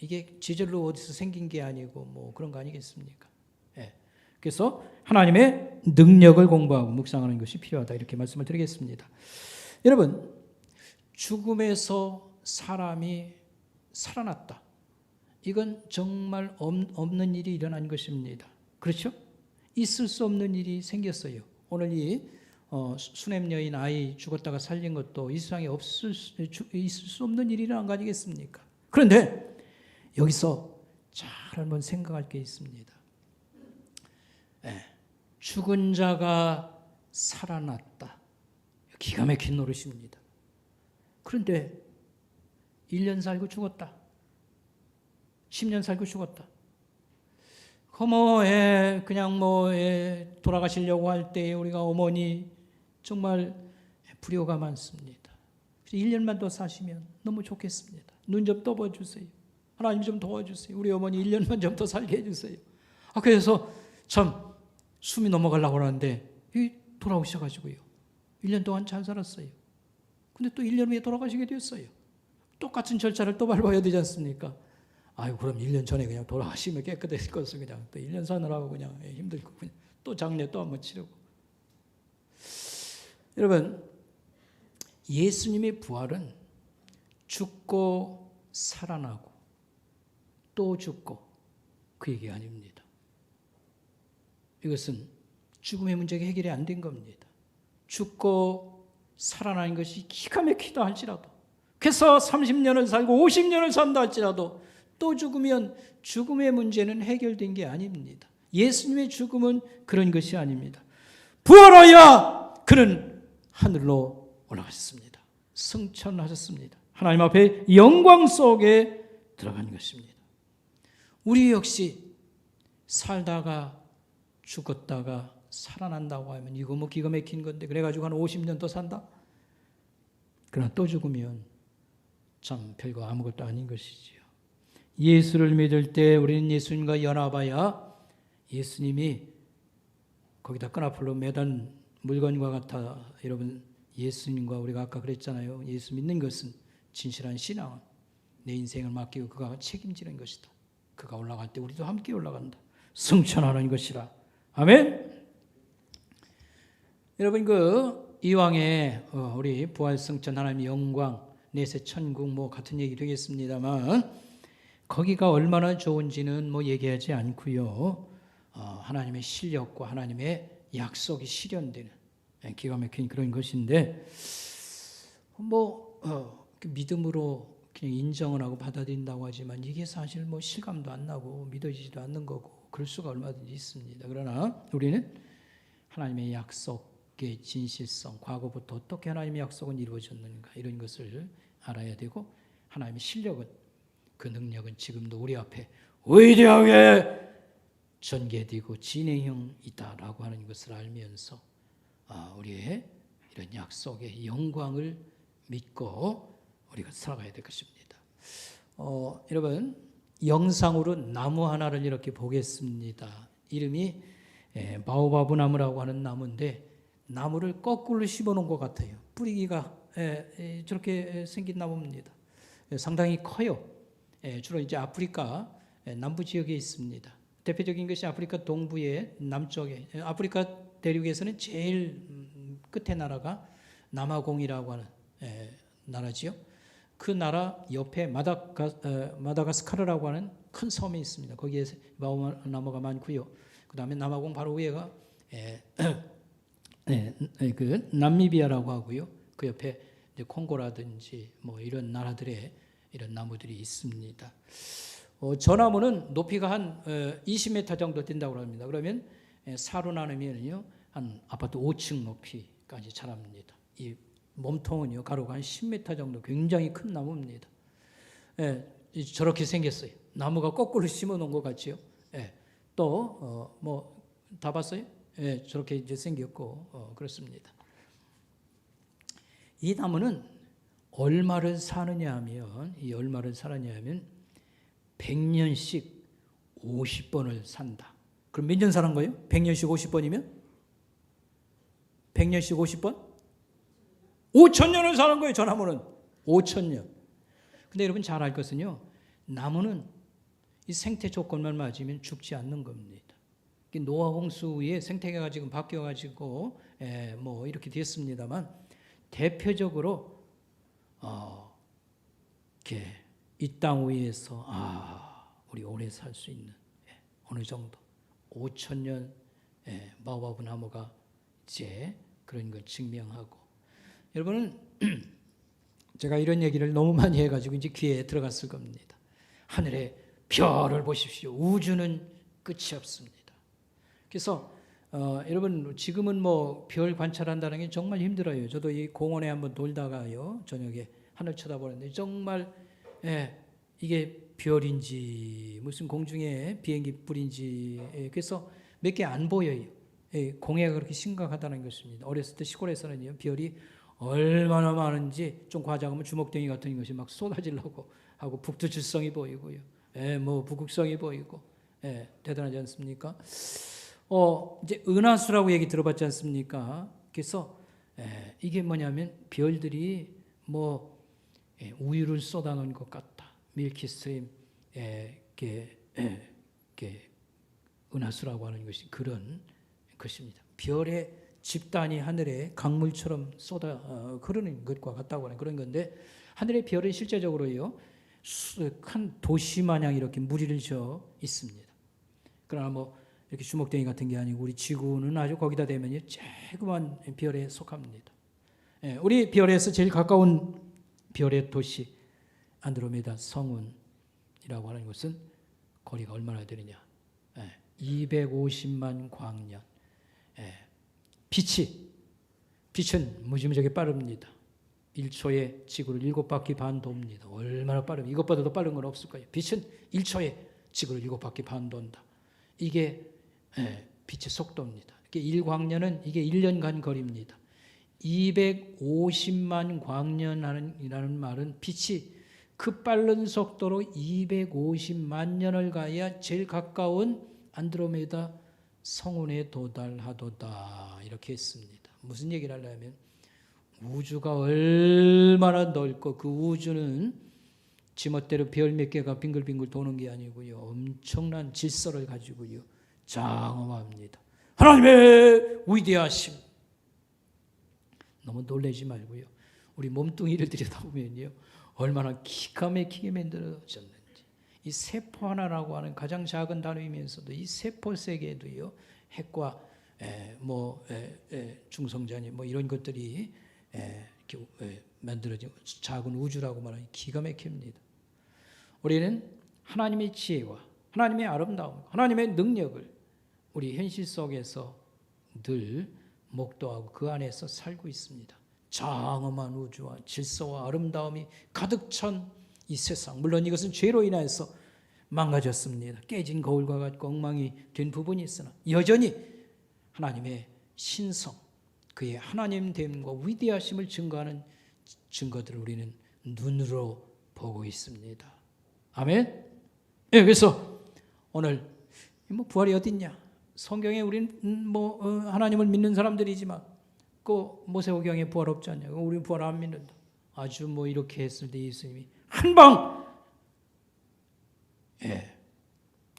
이게 지절로 어디서 생긴 게 아니고 그런 거 아니겠습니까? 그래서 하나님의 능력을 공부하고 묵상하는 것이 필요하다, 이렇게 말씀을 드리겠습니다. 여러분, 죽음에서 사람이 살아났다, 이건 정말 없는 일이 일어난 것입니다. 그렇죠? 있을 수 없는 일이 생겼어요. 오늘 이 수냄 여인 아이 죽었다가 살린 것도 이 세상에 있을 수 없는 일이란 거 아니겠습니까? 그런데 여기서 잘 한번 생각할 게 있습니다. 죽은 자가 살아났다, 기가 막힌 노릇입니다. 그런데 1년 살고 죽었다, 10년 살고 죽었다. 그냥 돌아가시려고 할 때 우리가 어머니 정말 불효가 많습니다. 1년만 더 사시면 너무 좋겠습니다. 눈 좀 떠봐주세요. 하나님 좀 도와주세요. 우리 어머니 1년만 좀 더 살게 해주세요. 그래서 참 숨이 넘어가려고 하는데 돌아오셔가지고요, 1년 동안 잘 살았어요. 근데 또 1년 후에 돌아가시게 됐어요. 똑같은 절차를 또 밟아야 되지 않습니까? 그럼 1년 전에 그냥 돌아가시면 깨끗해질 것을 그냥 또 1년 사느라고 그냥 힘들고 그냥 또 장례 또 한번 치르고. 여러분, 예수님의 부활은 죽고 살아나고 또 죽고 그 얘기 아닙니다. 이것은 죽음의 문제가 해결이 안 된 겁니다. 죽고 살아나는 것이 기가 막히다 할지라도, 그래서 30년을 살고 50년을 산다 할지라도 또 죽으면 죽음의 문제는 해결된 게 아닙니다. 예수님의 죽음은 그런 것이 아닙니다. 부활하여 그는 하늘로 올라가셨습니다. 승천하셨습니다. 하나님 앞에 영광 속에 들어간 것입니다. 우리 역시 살다가 죽었다가 살아난다고 하면 이거 기가 막힌 건데, 그래가지고 한 50년 더 산다? 그러나 또 죽으면 참 별거 아무것도 아닌 것이지요. 예수를 믿을 때 우리는 예수님과 연합하여 예수님이 거기다 끈앞으로 매단 물건과 같아. 여러분, 예수님과 우리가 아까 그랬잖아요. 예수 믿는 것은 진실한 신앙은 내 인생을 맡기고 그가 책임지는 것이다. 그가 올라갈 때 우리도 함께 올라간다. 승천하는 것이라. 아멘. 여러분, 그 이왕에 우리 부활 승천 하나님의 영광 내세 천국 뭐 같은 얘기 되겠습니다만 거기가 얼마나 좋은지는 뭐 얘기하지 않고요. 하나님의 실력과 하나님의 약속이 실현되는 기가 막힌 그런 것인데 믿음으로 그냥 인정을 하고 받아들인다고 하지만 이게 사실 뭐 실감도 안 나고 믿어지지도 않는 거고 그럴 수가 얼마든지 있습니다. 그러나 우리는 하나님의 약속의 진실성, 과거부터 어떻게 하나님의 약속은 이루어졌는가 이런 것을 알아야 되고 하나님의 실력은 그 능력은 지금도 우리 앞에 위대하게 전개되고 진행형이다라고 하는 것을 알면서 우리의 이런 약속의 영광을 믿고 우리가 살아가야 될 것입니다. 여러분 영상으로 나무 하나를 이렇게 보겠습니다. 이름이 바오바브 나무라고 하는 나무인데 나무를 거꾸로 심어놓은 것 같아요. 뿌리기가 저렇게 생긴 나무입니다. 상당히 커요. 주로 이제 아프리카 남부 지역에 있습니다. 대표적인 것이 아프리카 동부의 남쪽에 아프리카 대륙에서는 제일 끝에 나라가 남아공이라고 하는 나라지요. 그 나라 옆에 마다가스카르라고 하는 큰 섬이 있습니다. 거기에 바오나무가 많고요. 그 다음에 남아공 바로 위에가 그 남미비아라고 하고요. 그 옆에 이제 콩고라든지 뭐 이런 나라들의 이런 나무들이 있습니다. 저 나무는 높이가 한 20m 정도 된다고 합니다. 그러면 사로 나누면요 한 아파트 5층 높이까지 자랍니다. 이 몸통은요 가로가 한 10m 정도 굉장히 큰 나무입니다. 저렇게 생겼어요. 나무가 거꾸로 심어놓은 것 같지요. 또 뭐 다 봤어요? 저렇게 이제 생겼고 그렇습니다. 이 나무는 얼마를 사느냐 하면 100년씩 50번을 산다. 그럼 몇 년 사는 거예요? 100년씩 50번이면? 100년씩 50번? 5,000년을 사는 거예요. 저 나무는 5,000년. 근데 여러분 잘 알 것은요, 나무는 이 생태 조건만 맞으면 죽지 않는 겁니다. 노아 홍수 후에 생태계가 지금 바뀌어가지고 뭐 이렇게 됐습니다만 대표적으로 이 땅 위에서 우리 오래 살 수 있는 어느 정도 5,000년 바오바브 나무가 이제 그런 걸 증명하고 여러분은 제가 이런 얘기를 너무 많이 해가지고 이제 귀에 들어갔을 겁니다. 하늘의 별을 보십시오. 우주는 끝이 없습니다. 그래서 여러분 지금은 뭐 별 관찰한다는 게 정말 힘들어요. 저도 이 공원에 한번 돌다가요 저녁에 하늘 쳐다보는데 정말 이게 별인지 무슨 공중에 비행기 뿔인지 그래서 몇 개 안 보여요. 공해가 그렇게 심각하다는 것입니다. 어렸을 때 시골에서는요 별이 얼마나 많은지 좀 과장하면 주먹덩이 같은 것이 막 쏟아지려고 하고 북두칠성이 보이고요. 뭐 북극성이 보이고 대단하지 않습니까? 이제 은하수라고 얘기 들어봤지 않습니까? 그래서 이게 뭐냐면 별들이 뭐 우유를 쏟아놓은 것 같다. 밀키스트림 은하수라고 하는 것이 그런 것입니다. 별의 집단이 하늘에 강물처럼 쏟아 흐르는 것과 같다고 하는 그런 건데 하늘의 별은 실제적으로요 큰 도시 마냥 이렇게 무리를 져 있습니다. 그러나 뭐 이렇게 주먹덩이 같은 게 아니고 우리 지구는 아주 거기다 대면요 조그만 별에 속합니다. 우리 별에서 제일 가까운 별의 도시 안드로메다 성운이라고 하는 것은 거리가 얼마나 되느냐? 250만 광년. 빛은 무지무지하게 빠릅니다. 1초에 지구를 7바퀴 반 돕니다. 얼마나 빠르면 이것보다 더 빠른 건 없을 거예요. 빛은 1초에 지구를 7바퀴 반 돈다. 이게 빛의 속도입니다. 1광년은 이게 1년간 거리입니다. 250만 광년이라는 말은 빛이 그 빠른 속도로 250만 년을 가야 제일 가까운 안드로메다 성운에 도달하도다 이렇게 했습니다. 무슨 얘기를 하려면 우주가 얼마나 넓고 그 우주는 지멋대로 별 몇 개가 빙글빙글 도는 게 아니고요. 엄청난 질서를 가지고요. 장엄합니다. 하나님의 위대하심. 너무 놀라지 말고요. 우리 몸뚱이를 들여다보면요. 얼마나 기가 막히게 만들어졌는지. 이 세포 하나라고 하는 가장 작은 단위이면서도 이 세포 세계도요. 핵과 중성자니 뭐 이런 것들이 이렇게 만들어진 작은 우주라고 말하는 기가 막힙니다. 우리는 하나님의 지혜와 하나님의 아름다움, 하나님의 능력을 우리 현실 속에서 늘 목도하고 그 안에서 살고 있습니다. 장엄한 우주와 질서와 아름다움이 가득 찬 이 세상, 물론 이것은 죄로 인해서 망가졌습니다. 깨진 거울과 같고 엉망이 된 부분이 있으나 여전히 하나님의 신성, 그의 하나님됨과 위대하심을 증거하는 증거들을 우리는 눈으로 보고 있습니다. 아멘. 예, 그래서 오늘 부활이 어딨냐? 성경에 우리는 하나님을 믿는 사람들이지만 그 모세오경에 부활 없지 않냐? 우리는 부활 안 믿는다. 아주 이렇게 했을 때 예수님이 한방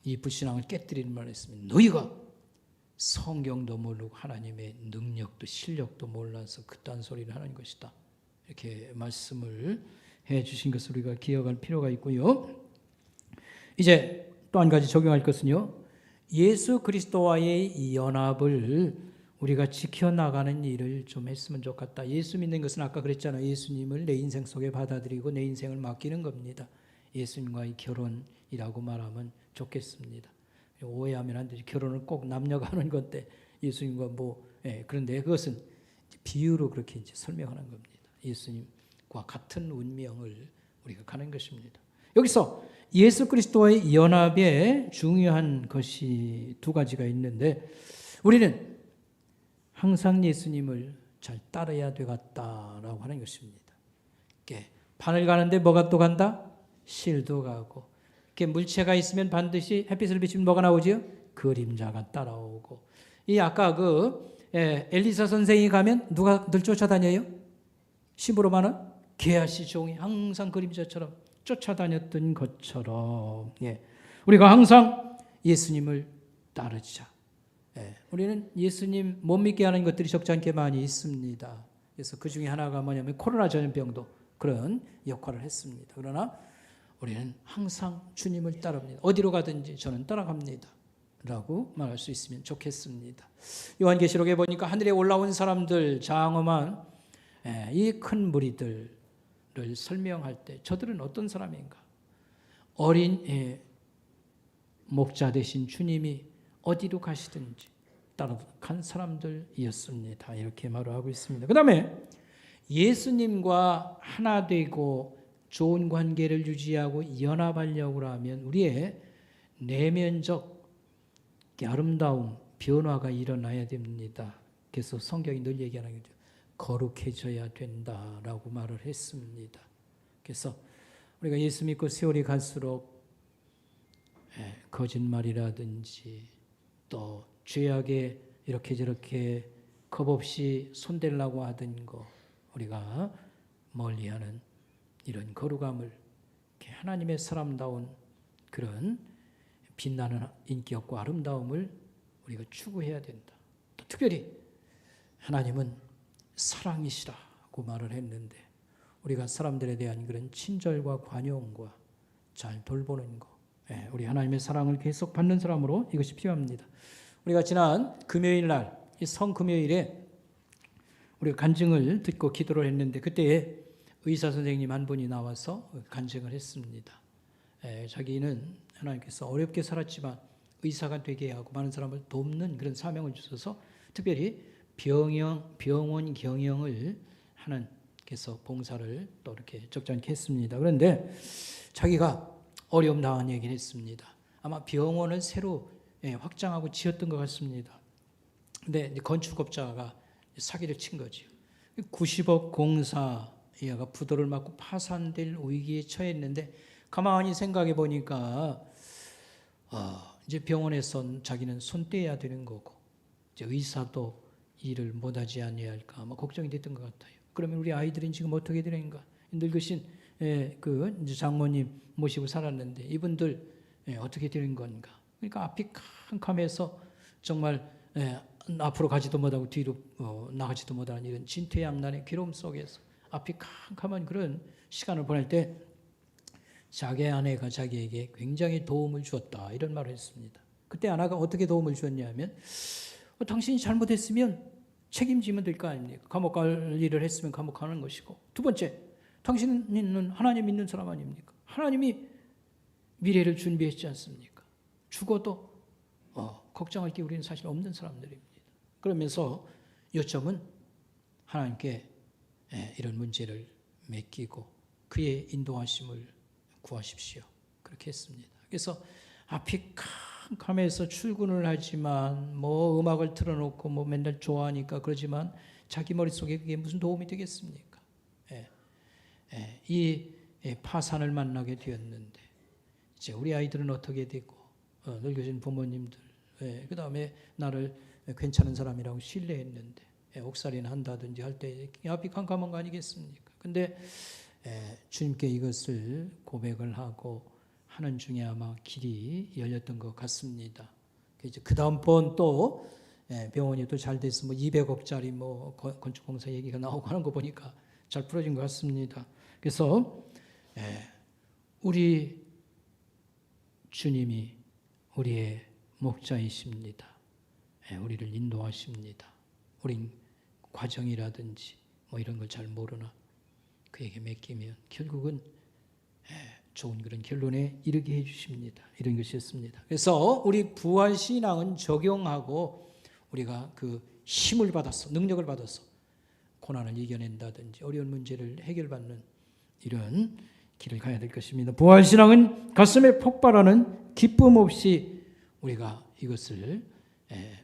이 불신앙을 깨뜨리는 말을 했습니다. 너희가 성경도 모르고 하나님의 능력도 실력도 몰라서 그딴 소리를 하는 것이다. 이렇게 말씀을 해 주신 것을 우리가 기억할 필요가 있고요. 이제 또 한 가지 적용할 것은요. 예수 그리스도와의 연합을 우리가 지켜나가는 일을 좀 했으면 좋겠다. 예수 믿는 것은 아까 그랬잖아요. 예수님을 내 인생 속에 받아들이고 내 인생을 맡기는 겁니다. 예수님과의 결혼이라고 말하면 좋겠습니다. 오해하면 안 되지. 결혼은 꼭 남녀가 하는 건데 예수님과 그런데 그것은 비유로 그렇게 이제 설명하는 겁니다. 예수님과 같은 운명을 우리가 가는 것입니다. 여기서 예수 그리스도와의 연합에 중요한 것이 두 가지가 있는데 우리는 항상 예수님을 잘 따라야 되겠다라고 하는 것입니다. 판을 가는데 뭐가 또 간다? 실도 가고. 물체가 있으면 반드시 햇빛을 비추면 뭐가 나오지요? 그림자가 따라오고. 이 아까 엘리사 선생이 가면 누가 늘 쫓아다녀요? 심부름하는 게하시 종이 항상 그림자처럼 쫓아다녔던 것처럼 우리가 항상 예수님을 따르자. 우리는 예수님 못 믿게 하는 것들이 적지 않게 많이 있습니다. 그래서 그 중에 하나가 뭐냐면 코로나 전염병도 그런 역할을 했습니다. 그러나 우리는 항상 주님을 따릅니다. 어디로 가든지 저는 따라갑니다. 라고 말할 수 있으면 좋겠습니다. 요한계시록에 보니까 하늘에 올라온 사람들 장엄한 이 큰 무리들을 설명할 때 저들은 어떤 사람인가? 어린 목자 되신 주님이 어디로 가시든지 따라간 사람들이었습니다. 이렇게 말을 하고 있습니다. 그 다음에 예수님과 하나 되고 좋은 관계를 유지하고 연합하려고 하면 우리의 내면적 아름다움, 변화가 일어나야 됩니다. 그래서 성경이 늘 얘기하는 거죠. 거룩해져야 된다라고 말을 했습니다. 그래서 우리가 예수 믿고 세월이 갈수록 거짓말이라든지 또 죄악에 이렇게 저렇게 겁없이 손대려고 하던 거 우리가 멀리하는 이런 거룩함을 하나님의 사람다운 그런 빛나는 인격과 아름다움을 우리가 추구해야 된다. 또 특별히 하나님은 사랑이시라고 말을 했는데 우리가 사람들에 대한 그런 친절과 관용과 잘 돌보는 거 우리 하나님의 사랑을 계속 받는 사람으로 이것이 필요합니다. 우리가 지난 금요일 날 이 성금요일에 우리가 간증을 듣고 기도를 했는데 그때에 의사 선생님 한 분이 나와서 간증을 했습니다. 자기는 하나님께서 어렵게 살았지만 의사가 되게 하고 많은 사람을 돕는 그런 사명을 주셔서 특별히 병원 경영을 하는 그래서 봉사를 또 이렇게 적잖게 했습니다. 그런데 자기가 어려움 당한 얘기를 했습니다. 아마 병원을 새로 확장하고 지었던 것 같습니다. 근데 건축업자가 사기를 친 거죠. 90억 공사가 부도를 맞고 파산될 위기에 처했는데 가만히 생각해 보니까 이제 병원에서 자기는 손 떼야 되는 거고, 이제 의사도 일을 못하지 아니할까 뭐 걱정이 됐던 것 같아요. 그러면 우리 아이들은 지금 어떻게 되는가? 늙으신 그 이제 장모님 모시고 살았는데 이분들 어떻게 되는 건가? 그러니까 앞이 캄캄해서 정말 앞으로 가지도 못하고 뒤로 나가지도 못하는 이런 진퇴양난의 괴로움 속에서 앞이 캄캄한 그런 시간을 보낼 때 자기 아내가 자기에게 굉장히 도움을 주었다 이런 말을 했습니다. 그때 아내가 어떻게 도움을 주었냐면 당신이 잘못했으면 책임지면 될 거 아닙니까? 감옥 갈 일을 했으면 감옥 가는 것이고, 두 번째, 당신은 하나님 믿는 사람 아닙니까? 하나님이 미래를 준비했지 않습니까? 죽어도 걱정할 게 우리는 사실 없는 사람들입니다. 그러면서 요점은 하나님께 이런 문제를 맡기고 그의 인도하심을 구하십시오. 그렇게 했습니다. 그래서 앞이 캄캄해서 출근을 하지만 뭐 음악을 틀어놓고 뭐 맨날 좋아하니까 그러지만 자기 머릿속에 그게 무슨 도움이 되겠습니까? 이 파산을 만나게 되었는데 이제 우리 아이들은 어떻게 되고 늙으신 부모님들 그 다음에 나를 괜찮은 사람이라고 신뢰했는데 옥살이나 한다든지 할 때 앞이 캄캄한 거 아니겠습니까? 근데 주님께 이것을 고백을 하고 하는 중에 아마 길이 열렸던 것 같습니다. 이제 그 다음번 또 병원이 또 잘 돼서 뭐 200억짜리 뭐 건축공사 얘기가 나오고 하는 거 보니까 잘 풀어진 것 같습니다. 그래서 우리 주님이 우리의 목자이십니다. 우리를 인도하십니다. 우린 과정이라든지 뭐 이런 걸 잘 모르나 그에게 맡기면 결국은 좋은 그런 결론에 이르게 해주십니다. 이런 것이었습니다. 그래서 우리 부활신앙은 적용하고 우리가 그 힘을 받아서 능력을 받아서 고난을 이겨낸다든지 어려운 문제를 해결받는 이런 길을 가야 될 것입니다. 부활신앙은 가슴에 폭발하는 기쁨 없이 우리가 이것을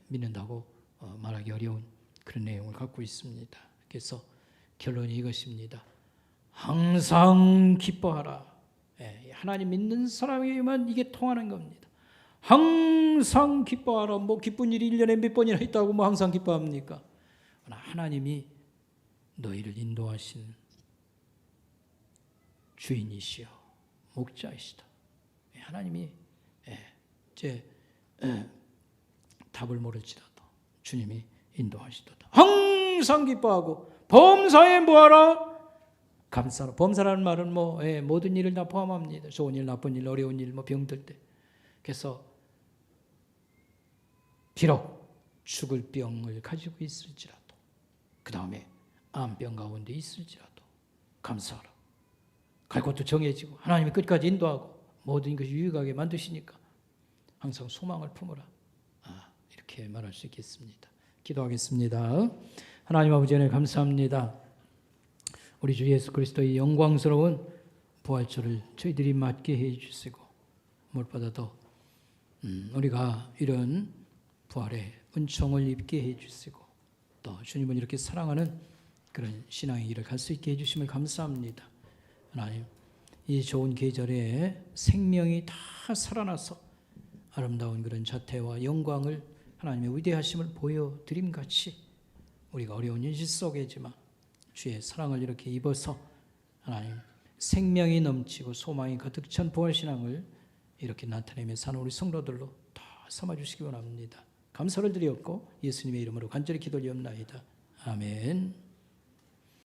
믿는다고 말하기 어려운 그런 내용을 갖고 있습니다. 그래서 결론이 이것입니다. 항상 기뻐하라. 하나님 믿는 사람에게만 이게 통하는 겁니다. 항상 기뻐하라. 뭐 기쁜 일이 1년에 몇 번이나 있다고 뭐 항상 기뻐합니까? 하나님이 너희를 인도하신 주인이시여 목자이시다. 하나님이 답을 모를지라도 주님이 인도하시도다. 항상 기뻐하고 범사에 뭐하라? 감사로. 범사라는 말은 뭐 모든 일을 다 포함합니다. 좋은 일, 나쁜 일, 어려운 일, 뭐 병들 때. 그래서 비록 죽을 병을 가지고 있을지라도, 그 다음에 암병 가운데 있을지라도 감사하라. 갈 곳도 정해지고 하나님이 끝까지 인도하고 모든 것이 유익하게 만드시니까 항상 소망을 품으라. 이렇게 말할 수 있겠습니다. 기도하겠습니다. 하나님 아버지 은혜 감사합니다. 우리 주 예수 그리스도의 영광스러운 부활절을 저희들이 맞게 해 주시고 무엇보다도 우리가 이런 부활의 은총을 입게 해 주시고 또 주님을 이렇게 사랑하는 그런 신앙의 길을 갈 수 있게 해 주심을 감사합니다. 하나님, 이 좋은 계절에 생명이 다 살아나서 아름다운 그런 자태와 영광을 하나님의 위대하심을 보여드림같이 우리가 어려운 현실 속에지만 주의 사랑을 이렇게 입어서 하나님 생명이 넘치고 소망이 가득 찬 부활신앙을 이렇게 나타내며 사는 우리 성도들로 다 삼아주시기 원합니다. 감사를 드리옵고 예수님의 이름으로 간절히 기도드리옵나이다. 아멘.